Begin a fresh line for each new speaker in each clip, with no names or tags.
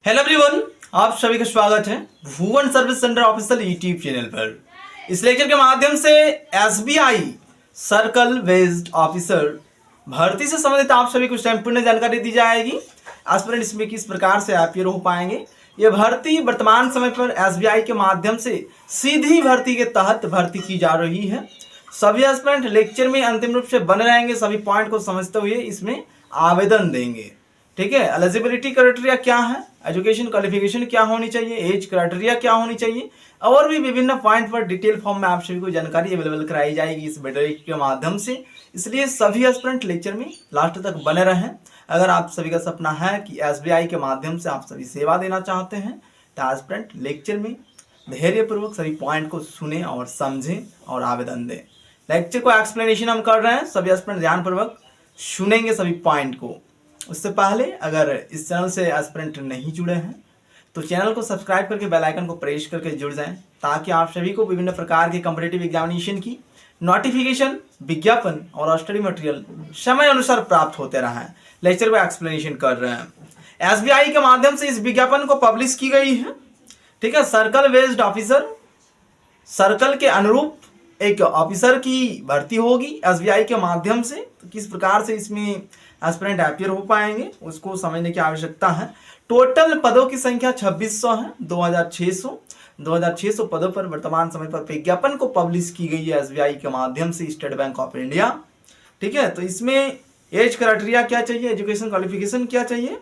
Hello everyone, आप सभी का स्वागत है Bhuvan service centre official YouTube channel पर। इस लेक्चर के माध्यम से एसबीआई सर्कल बेस्ड ऑफिसर भर्ती से संबंधित आप सभी को संपूर्ण जानकारी दी जाएगी। एस्पिरेंट इसमें किस प्रकार से अपियर हो पाएंगे। ये भर्ती वर्तमान समय पर एसबीआई के माध्यम से सीधी भर्ती के तहत भर्ती की जा रही है। सभी एस्पिरेंट लेक्चर में अंतिम रूप से बने रहेंगे, सभी पॉइंट को समझते हुए इसमें आवेदन देंगे। ठीक है, एलिजिबिलिटी क्राइटेरिया क्या है, एजुकेशन क्वालिफिकेशन क्या होनी चाहिए, एज क्राइटेरिया क्या होनी चाहिए और भी विभिन्न पॉइंट पर डिटेल फॉर्म में आप सभी को जानकारी अवेलेबल कराई जाएगी इस वीडियो के माध्यम से। इसलिए सभी एस्पिरेंट लेक्चर में लास्ट तक बने रहें। अगर आप सभी का सपना है कि एसबीआई के माध्यम से आप सभी सेवा देना चाहते हैं तो एस्पिरेंट लेक्चर में धैर्यपूर्वक सभी पॉइंट को सुने और समझें और आवेदन दें। लेक्चर को एक्सप्लेनेशन हम कर रहे हैं, सभी एस्पिरेंट ध्यानपूर्वक सुनेंगे सभी पॉइंट को। उससे पहले अगर इस चैनल से एस्पिरेंट नहीं जुड़े हैं तो चैनल को सब्सक्राइब करके बेल आइकन को प्रेस करके जुड़ जाएं, ताकि आप सभी को विभिन्न प्रकार के कॉम्पिटिटिव एग्जामिनेशन की नोटिफिकेशन, विज्ञापन और स्टडी मटेरियल समय अनुसार प्राप्त होते रहें। लेक्चर में एक्सप्लेनेशन कर रहे हैं। एसबीआई के माध्यम से इस विज्ञापन को पब्लिश की गई है। ठीक है, सर्कल बेस्ड ऑफिसर, सर्कल के अनुरूप एक ऑफिसर की भर्ती होगी एसबीआई के माध्यम से। तो किस प्रकार से इसमें एस्पिरेंट अपियर हो पाएंगे उसको समझने की आवश्यकता है। टोटल पदों की संख्या 2600 है। 2600 पदों पर वर्तमान समय पर विज्ञापन को पब्लिश की गई है एसबीआई के माध्यम से, स्टेट बैंक ऑफ इंडिया। ठीक है, तो इसमें एज क्राइटेरिया क्या चाहिए, एजुकेशन क्वालिफिकेशन क्या चाहिए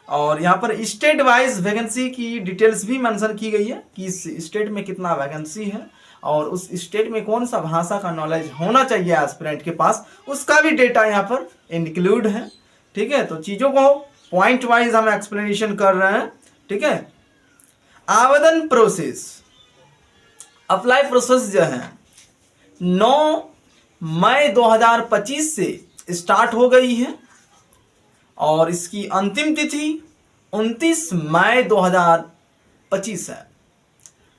और यहाँ पर स्टेट वाइज वैकेंसी की डिटेल्स भी मेंशन की गई है कि इस स्टेट में कितना वैकेंसी है और उस स्टेट में कौन सा भाषा का नॉलेज होना चाहिए एस्पिरेंट के पास, उसका भी डेटा यहाँ पर इंक्लूड है। ठीक है, तो चीज़ों को पॉइंट वाइज हम एक्सप्लेनेशन कर रहे हैं। ठीक है, आवेदन प्रोसेस, अप्लाई प्रोसेस जो है 9 मई 2025 से स्टार्ट हो गई है और इसकी अंतिम तिथि 29 मई 2025 है।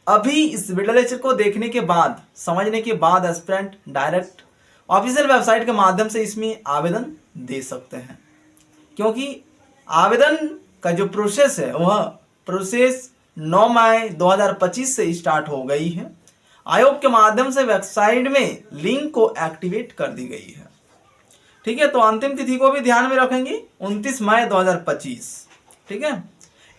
अभी इस वीडियो लेक्चर को देखने के बाद, समझने के बाद एस्पिरेंट डायरेक्ट ऑफिशियल वेबसाइट के माध्यम से इसमें आवेदन दे सकते हैं, क्योंकि आवेदन का जो प्रोसेस है वह प्रोसेस 9 मई 2025 से स्टार्ट हो गई है। आयोग के माध्यम से वेबसाइट में लिंक को एक्टिवेट कर दी गई है। ठीक है, तो अंतिम तिथि को भी ध्यान में रखेंगे 29 मई 2025। ठीक है,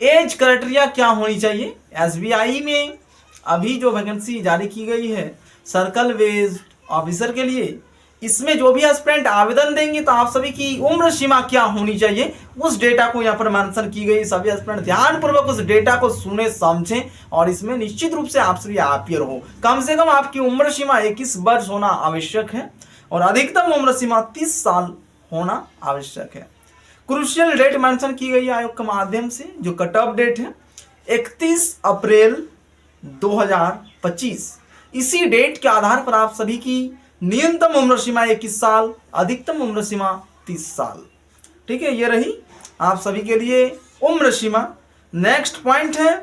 एज क्राइटेरिया क्या होनी चाहिए। एसबीआई में अभी जो वैकेंसी जारी की गई है सर्कल बेस्ड ऑफिसर के लिए, इसमें जो भी एस्पिरेंट आवेदन देंगे तो आप सभी की उम्र सीमा क्या होनी चाहिए उस डेटा को यहाँ पर मेंशन की गई। सभी एस्पिरेंट ध्यानपूर्वक उस डेटा को सुने समझें और इसमें निश्चित रूप से आप सभी अपियर हो। कम से कम आपकी उम्र सीमा 21 वर्ष होना आवश्यक है और अधिकतम उम्र सीमा 30 साल होना आवश्यक है। क्रूशियल डेट मेंशन की गई है आयोग के माध्यम से, जो कट ऑफ डेट है 31 अप्रैल 2025। इसी डेट के आधार पर आप सभी की न्यूनतम उम्र सीमा 21 साल, अधिकतम उम्र सीमा 30 साल। ठीक है, ये रही आप सभी के लिए उम्र सीमा। नेक्स्ट पॉइंट है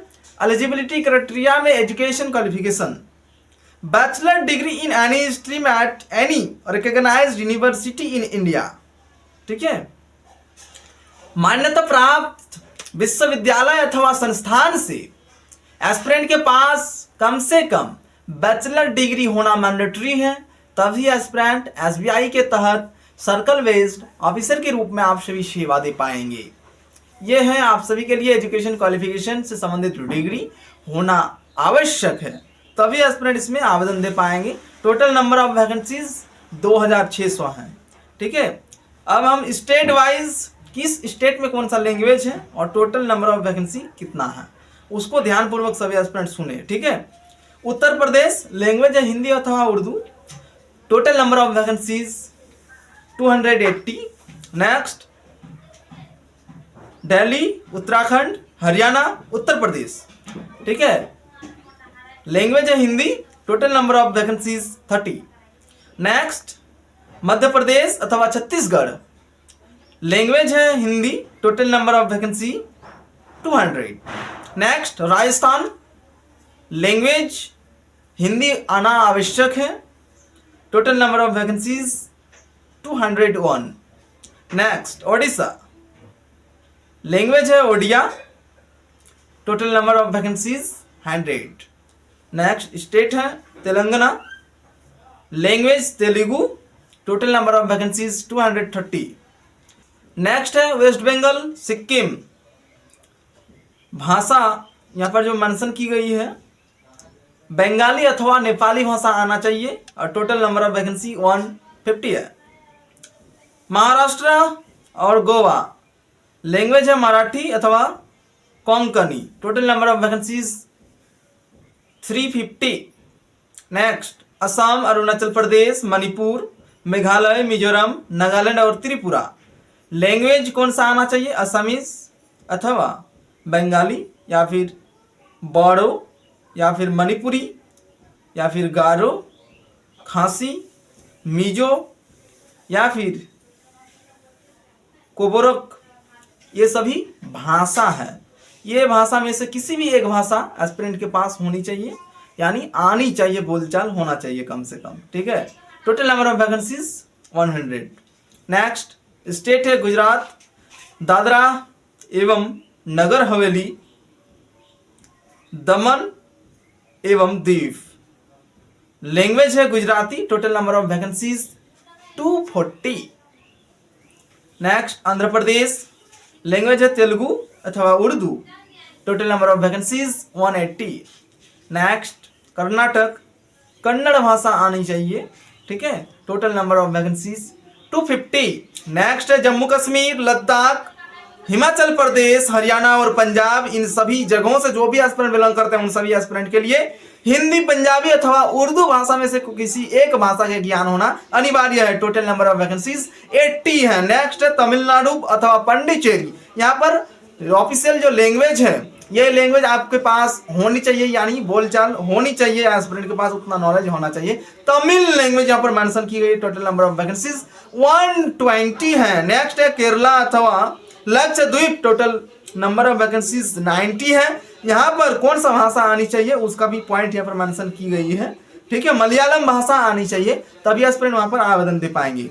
एलिजिबिलिटी क्राइटेरिया में education qualification, bachelor degree in any stream at any recognised university in India. ठीक है, मान्यता प्राप्त विश्वविद्यालय अथवा संस्थान से एस्पिरेंट के पास कम से कम बैचलर डिग्री होना मैंडेटरी है, तभी एस्पिरेंट एसबीआई के तहत सर्कल बेस्ड ऑफिसर के रूप में आप सभी सेवा दे पाएंगे। यह है आप सभी के लिए एजुकेशन क्वालिफिकेशन से संबंधित डिग्री होना आवश्यक है, तभी एस्पिरेंट इसमें आवेदन दे पाएंगे। टोटल नंबर ऑफ वैकेंसीज 2600 हैं। ठीक है, अब हम स्टेट वाइज किस स्टेट में कौन सा लैंग्वेज है और टोटल नंबर ऑफ वैकेंसी कितना है उसको ध्यानपूर्वक सभी एस्पिरेंट सुने। ठीक है, उत्तर प्रदेश लैंग्वेज है हिंदी अथवा Urdu. Total number of vacancies 280। Next Delhi, Uttarakhand, Haryana, Uttar Pradesh. ठीक है, लैंग्वेज है Hindi. Total number of vacancies 30। Next Madhya Pradesh अथवा छत्तीसगढ़, लैंग्वेज है Hindi. Total number of vacancy 200। Next Rajasthan, language Hindi आना आवश्यक है। Total number of vacancies 201। Next Odisha, language है Odia. Total number of vacancies 100। Next state है Telangana, language Telugu, total number of vacancies 230। Next है waste Bengal Sikkim, भाषा यहाँ पर जो मेंशन की गई है बंगाली अथवा नेपाली भाषा आना चाहिए और टोटल नंबर ऑफ वैकेंसी 150 है। महाराष्ट्र और गोवा, लैंग्वेज है मराठी अथवा Konkani, total number of vacancies 350। Next Assam, Arunachal Pradesh, Manipur, Meghalaya, Mizoram, Nagaland और त्रिपुरा, लैंग्वेज कौन सा आना चाहिए, असमीज अथवा बंगाली या फिर बोडो या फिर मणिपुरी या फिर गारो, खासी, मिजो या फिर कोबोरक, ये सभी भाषा है। ये भाषा में से किसी भी एक भाषा एस्पिरेंट के पास होनी चाहिए, यानी आनी चाहिए, बोलचाल होना चाहिए कम से कम, ठीक है। Total number of vacancies 100। Next state है गुजरात, दादरा एवं नगर हवेली, दमन एवं दीव, लैंग्वेज है Gujarati, total number of vacancies 240। Next Andhra Pradesh, language है तेलुगु अथवा Urdu, total number of vacancies 180। Next Karnataka, Kannada भाषा आनी चाहिए, ठीक है, total number of vacancies 250। Next है जम्मू कश्मीर, लद्दाख, हिमाचल प्रदेश, हरियाणा और पंजाब, इन सभी जगहों से जो भी एस्पिरेंट बिलोंग करते हैं उन सभी एस्पिरेंट के लिए हिंदी, पंजाबी अथवा उर्दू भाषा में से किसी एक भाषा के ज्ञान होना अनिवार्य है। टोटल नंबर ऑफ वैकेंसीज 80 है। नेक्स्ट है तमिलनाडु अथवा पंडिचेरी, यहाँ पर ऑफिशियल जो लैंग्वेज है ये लैंग्वेज आपके पास होनी चाहिए, यानी बोलचाल होनी चाहिए, एस्पिरेंट के पास उतना नॉलेज होना चाहिए। तमिल लैंग्वेज यहाँ पर मेंशन की गई, टोटल नंबर ऑफ वैकेंसीज 120 है। नेक्स्ट है केरला अथवा Lakshadweep, total number of vacancies 90 है। यहाँ पर कौन सा भाषा आनी चाहिए उसका भी पॉइंट यहाँ पर मेंशन की गई है, ठीक है, मलयालम भाषा आनी चाहिए, तभी एस्पिरेंट वहां पर आवेदन दे पाएंगे।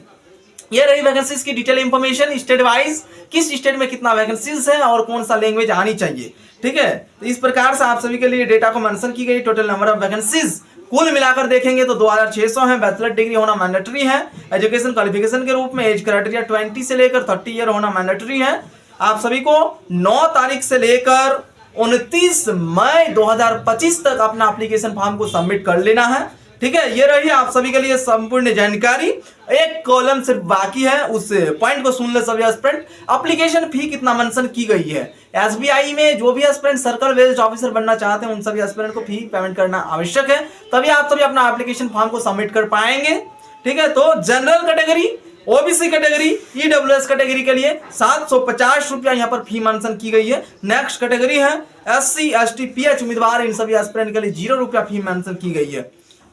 ये रही वैकेंसीज की डिटेल इंफॉर्मेशन, स्टेट वाइज किस स्टेट में कितना वैकेंसीज है और कौन सा लैंग्वेज आनी चाहिए, ठीक है। तो इस प्रकार से आप सभी के लिए डेटा को मेंशन की गई। टोटल नंबर ऑफ वैकेंसीज कुल मिलाकर देखेंगे तो 2600 है। बैचलर डिग्री होना मैंडेटरी है। एजुकेशन क्वालिफिकेशन के रूप में एज क्राइटेरिया 20 से लेकर 30 ईयर होना मैंडेटरी है। आप सभी को 9 तारीख से लेकर 29 मई 2025 तक अपना एप्लीकेशन फॉर्म को सबमिट कर लेना है, ठीक है। ये रही आप सभी के लिए संपूर्ण जानकारी। एक कॉलम सिर्फ बाकी है, उस पॉइंट को सुन ले सभी एस्पिरेंट। एप्लीकेशन फी कितना मेंशन की गई है। एसबीआई में जो भी एस्पिरेंट सर्कल बेस्ड ऑफिसर बनना चाहते हैं उन सभी एस्पिरेंट को फी पेमेंट करना आवश्यक है, तभी आप सभी अपना एप्लीकेशन फॉर्म को सबमिट कर पाएंगे, ठीक है। तो general category, OBC category, EWS category के लिए 750 रुपया यहाँ पर फी मेंशन की गई है। नेक्स्ट कैटेगरी है एससी, एसटी, पीएच उम्मीदवार, इन सभी एस्पिरेंट के लिए 0 रुपया फी मेंशन की गई है,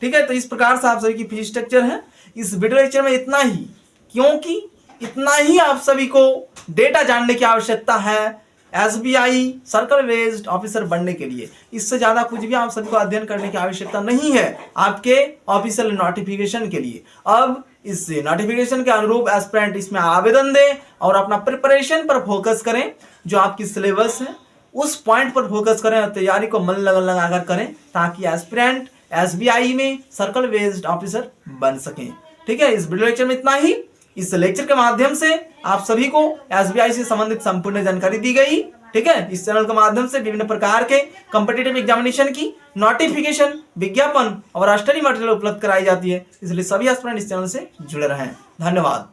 ठीक है। तो इस प्रकार से आप सभी की फी स्ट्रक्चर है। इस वीडियो लेक्चर में इतना ही, क्योंकि इतना ही आप सभी को डेटा जानने की आवश्यकता है एसबीआई सर्कल बेस्ड ऑफिसर बनने के लिए। इससे ज्यादा कुछ भी आप सभी को अध्ययन करने की आवश्यकता नहीं है आपके ऑफिशियल नोटिफिकेशन के लिए। अब इस नोटिफिकेशन के अनुरूप एस्पिरेंट इसमें आवेदन दें और अपना प्रिपरेशन पर फोकस करें। जो आपकी सिलेबस है उस पॉइंट पर फोकस करें और तैयारी को मन लगाकर करें, ताकि एस्पिरेंट एसबीआई में सर्कल बेस्ड ऑफिसर बन सकें, ठीक है। इस वीडियो लेक्चर में इतना ही। इस लेक्चर के माध्यम से आप सभी को एसबीआई से संबंधित संपूर्ण जानकारी दी गई, ठीक है। इस चैनल के माध्यम से विभिन्न प्रकार के कॉम्पिटिटिव एग्जामिनेशन की नोटिफिकेशन, विज्ञापन और स्टडी मटेरियल उपलब्ध कराई जाती है, इसलिए सभी एस्पिरेंट इस चैनल से जुड़े रहें। धन्यवाद।